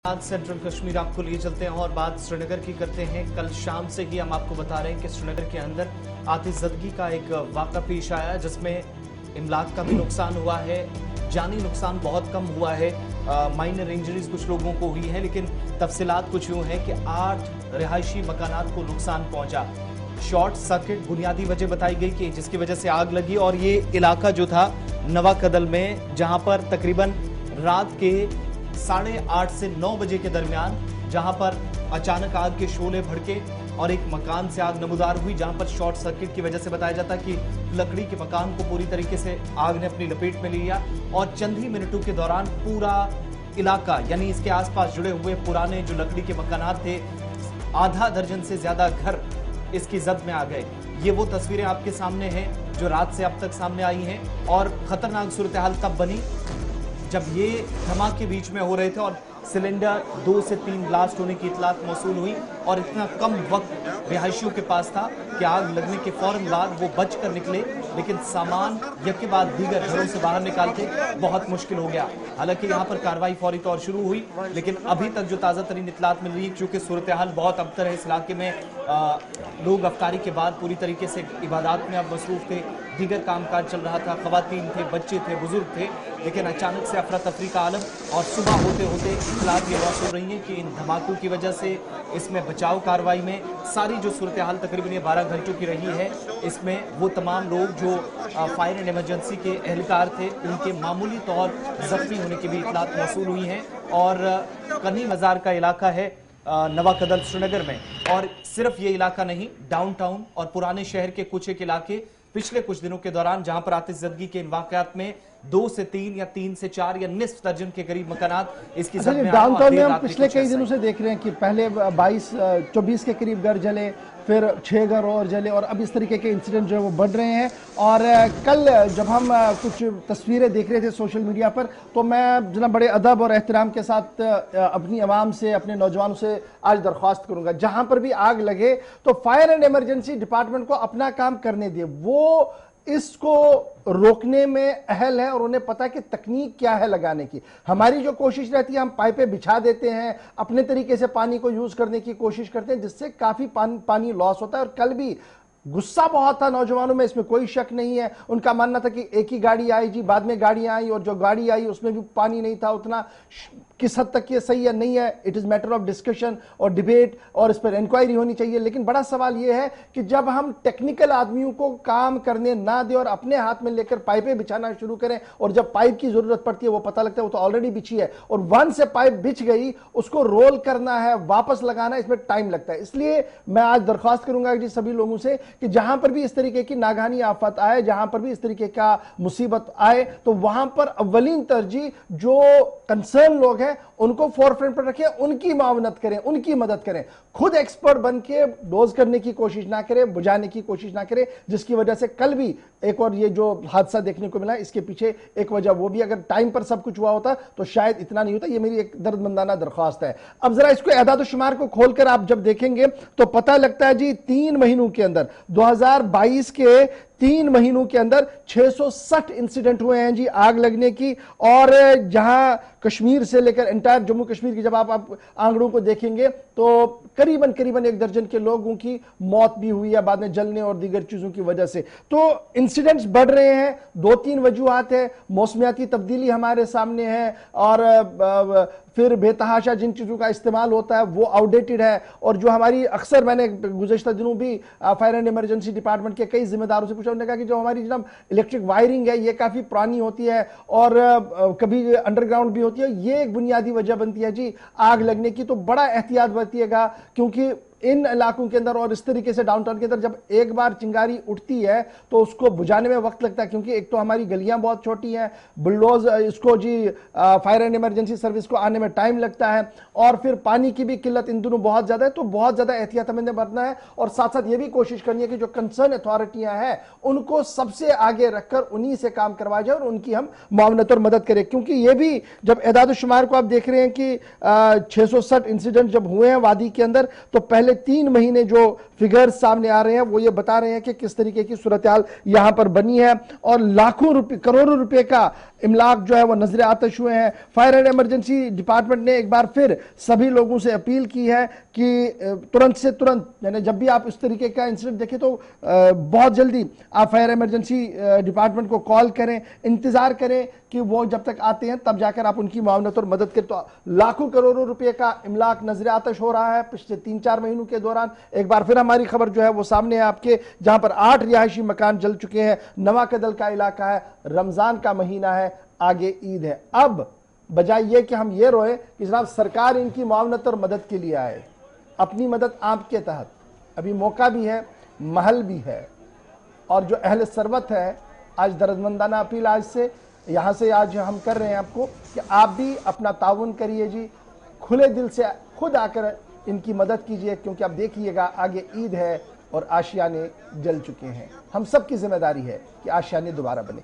आज सेंट्रल कश्मीर आपको लिए चलते हैं और बात श्रीनगर की करते हैं। कल शाम से ही हम आपको बता रहे हैं कि श्रीनगर के अंदर आतिशबाजी का एक वाक़ा पेश आया जिसमें इमलाक का भी नुकसान हुआ है, जानी नुकसान बहुत कम हुआ है, माइनर इंजरीज कुछ लोगों को हुई है, लेकिन तफसीलात कुछ यूं है कि 8 रिहायशी मकानात को नुकसान पहुंचा। शॉर्ट सर्किट बुनियादी वजह बताई गई कि जिसकी वजह से आग लगी और ये इलाका जो था नवा कदल में, जहां पर तकरीबन रात के 8:30 से 9 बजे के दरमियान जहां पर अचानक आग के शोले भड़के और एक मकान से आग नमूदार हुई, जहां पर शॉर्ट सर्किट की वजह से बताया जाता कि लकड़ी के मकान को पूरी तरीके से आग ने अपनी लपेट में लिया और चंद ही मिनटों के दौरान पूरा इलाका यानी इसके आसपास जुड़े हुए पुराने जो लकड़ी के मकानात थे, आधा दर्जन से ज्यादा घर इसकी जद में आ गए। ये वो तस्वीरें आपके सामने हैं जो रात से अब तक सामने आई हैं और खतरनाक सूरत हाल तब बनी जब ये धमाके बीच में हो रहे थे और सिलेंडर 2 से 3 ब्लास्ट होने की इतलात मौसूल हुई और इतना कम वक्त रिहायशियों के पास था कि आग लगने के फौरन बाद वो बच कर निकले, लेकिन सामान यके बाद दीगर घरों से बाहर निकालते बहुत मुश्किल हो गया। हालांकि यहाँ पर कार्रवाई फौरी तौर शुरू हुई, लेकिन अभी तक जो ताज़ा तरीन इतलात मिल रही है, क्योंकि सूरत हाल बहुत अबतर है इस इलाके में, लोग अफ्तारी के बाद पूरी तरीके से इबादत में अब मसरूफ थे, दीगर कामकाज चल रहा था, खवातीन थे, बच्चे थे, बुजुर्ग थे, लेकिन अचानक से अफरा तफरी का आलम और सुबह होते होते इतलात ये मौसूल हो रही है कि इन धमाकों की वजह से इसमें बचाव कार्रवाई में सारी जो सूरत हाल तकरीबन ये 12 घंटों की रही है, इसमें वो तमाम लोग जो फायर एंड इमरजेंसी के एहलकार थे उनके मामूली तौर जख्मी होने की भी इतलात मौसूल हुई हैं। और कनी मज़ार का इलाका है नवा कदल श्रीनगर में, और सिर्फ ये इलाका नहीं, डाउनटाउन और पुराने शहर के कुछ एक इलाके पिछले कुछ दिनों के दौरान जहां पर आतिशबाजी के इन वाकयात में 2 से 3 या 3 से 4 या निस्फ दर्जन के करीब मकानात इसकी जद में डाउनटाउन में हम पिछले कई दिनों से देख रहे हैं कि पहले 24 के करीब घर जले, फिर 6 घर और जले, और अब इस तरीके के इंसिडेंट जो है वो बढ़ रहे हैं। और कल जब हम कुछ तस्वीरें देख रहे थे सोशल मीडिया पर, तो मैं जना बड़े अदब और एहतराम के साथ अपनी आवाम से, अपने नौजवानों से आज दरख्वास्त करूंगा, जहां पर भी आग लगे तो फायर एंड इमरजेंसी डिपार्टमेंट को अपना काम करने दिए। वो इसको रोकने में अहल है और उन्हें पता है कि तकनीक क्या है लगाने की। हमारी जो कोशिश रहती है, हम पाइपें बिछा देते हैं, अपने तरीके से पानी को यूज करने की कोशिश करते हैं, जिससे काफी पानी लॉस होता है। और कल भी गुस्सा बहुत था नौजवानों में, इसमें कोई शक नहीं है। उनका मानना था कि एक ही गाड़ी आई जी, बाद में गाड़ियां आई और जो गाड़ी आई उसमें भी पानी नहीं था उतना। किस हद तक ये सही है नहीं है, it is matter of discussion और डिबेट, और इस पर इंक्वायरी होनी चाहिए। लेकिन बड़ा सवाल यह है कि जब हम टेक्निकल आदमियों को काम करने ना दें और अपने हाथ में लेकर पाइपें बिछाना शुरू करें, और जब पाइप की जरूरत पड़ती है वो पता लगता है वो तो ऑलरेडी बिछी है, और वन से पाइप बिछ गई, उसको रोल करना है, वापस लगाना, इसमें टाइम लगता है। इसलिए मैं आज दरख्वास्त करूंगा जी सभी लोगों से कि जहां पर भी इस तरीके की नागहानी आफत आए, जहां पर भी इस तरीके का मुसीबत आए, तो वहां पर अव्वलीन तरजीह जो कंसर्न लोग हैं उनको फोरफ्रंट पर रखें, उनकी मावनत करें, उनकी मदद करें। खुद एक्सपर्ट बन के डोज करने की कोशिश ना करें, बुझाने की कोशिश ना करें, जिसकी वजह से कल भी एक और ये जो हादसा देखने को मिला, इसके पीछे एक वजह वो भी, अगर टाइम पर सब कुछ हुआ होता तो शायद इतना नहीं होता। ये मेरी एक दर्दमंदाना दरख्वास्त है। अब जरा इसको एदाद शुमार को खोलकर आप जब देखेंगे तो पता लगता है जी 3 महीनों के अंदर, 2022 के 3 महीनों के अंदर 660 इंसिडेंट हुए हैं जी आग लगने की। और जहां कश्मीर से लेकर एंटायर जम्मू कश्मीर की जब आप आंकड़ों को देखेंगे तो करीबन 1 दर्जन के लोगों की मौत भी हुई है बाद में जलने और दीगर चीजों की वजह से। तो इंसिडेंट्स बढ़ रहे हैं। 2-3 वजूहात है, मौसमियाती तब्दीली हमारे सामने है, और फिर बेतहाशा जिन चीजों का इस्तेमाल होता है वो आउटडेटेड है। और जो हमारी अक्सर, मैंने गुज़श्ता दिनों भी फायर एंड इमरजेंसी डिपार्टमेंट के कई जिम्मेदारों से पूछा, उन्होंने कहा कि जो हमारी जनाब इलेक्ट्रिक वायरिंग है ये काफी पुरानी होती है और कभी अंडरग्राउंड भी होती है। ये एक बुनियादी वजह बनती है जी आग लगने की। तो बड़ा एहतियात बरतिएगा, क्योंकि इन इलाकों के अंदर और इस तरीके से डाउनटाउन के अंदर जब एक बार चिंगारी उठती है तो उसको बुझाने में वक्त लगता है, क्योंकि एक तो हमारी गलियां बहुत छोटी हैं, बुलडोज इसको जी फायर एंड इमरजेंसी सर्विस को आने में टाइम लगता है, और फिर पानी की भी किल्लत इन दोनों बहुत ज्यादा है। तो बहुत ज्यादा एहतियात हमें बरतना है, और साथ साथ ये भी कोशिश करनी है कि जो कंसर्न अथॉरिटियां हैं उनको सबसे आगे रखकर उन्हीं से काम करवाया जाए और उनकी हम मुआवनत और मदद करें। क्योंकि ये भी जब एदाद शुमार को आप देख रहे हैं कि 660 इंसिडेंट जब हुए हैं वादी के अंदर, तो पहले पहले 3 महीने जो फिगर्स सामने आ रहे हैं वो ये बता रहे हैं कि किस तरीके की सूरत हाल यहां पर बनी है और लाखों रुपए, करोड़ों रुपए का इमलाक जो है वो नजर आतश हुए हैं। फायर एंड इमरजेंसी डिपार्टमेंट ने एक बार फिर सभी लोगों से अपील की है कि तुरंत से तुरंत, यानी जब भी आप इस तरीके का इंसिडेंट देखें तो बहुत जल्दी आप फायर इमरजेंसी डिपार्टमेंट को कॉल करें, इंतजार करें कि वो जब तक आते हैं तब जाकर आप उनकी मुआवनत और मदद करें। तो लाखों करोड़ों रुपए का इमलाक नजर आतश हो रहा है पिछले 3-4 महीनों के दौरान। एक बार फिर हमारी खबर जो है वो सामने है आपके, जहां पर 8 रिहायशी मकान जल चुके हैं। नवाकदल का इलाका है, रमजान का महीना है, आगे ईद है। अब बजाय ये कि हम ये रोए कि जनाब सरकार इनकी मुआवनत और मदद के लिए आए, अपनी मदद आपके तहत अभी मौका भी है, महल भी है। और जो अहले सरवत है, आज दर्दमंदाना अपील आज से यहाँ से आज हम कर रहे हैं आपको कि आप भी अपना ताउन करिए जी, खुले दिल से खुद आकर इनकी मदद कीजिए, क्योंकि आप देखिएगा आगे ईद है और आशियाने जल चुके हैं। हम सब की जिम्मेदारी है कि आशियाने दोबारा बने।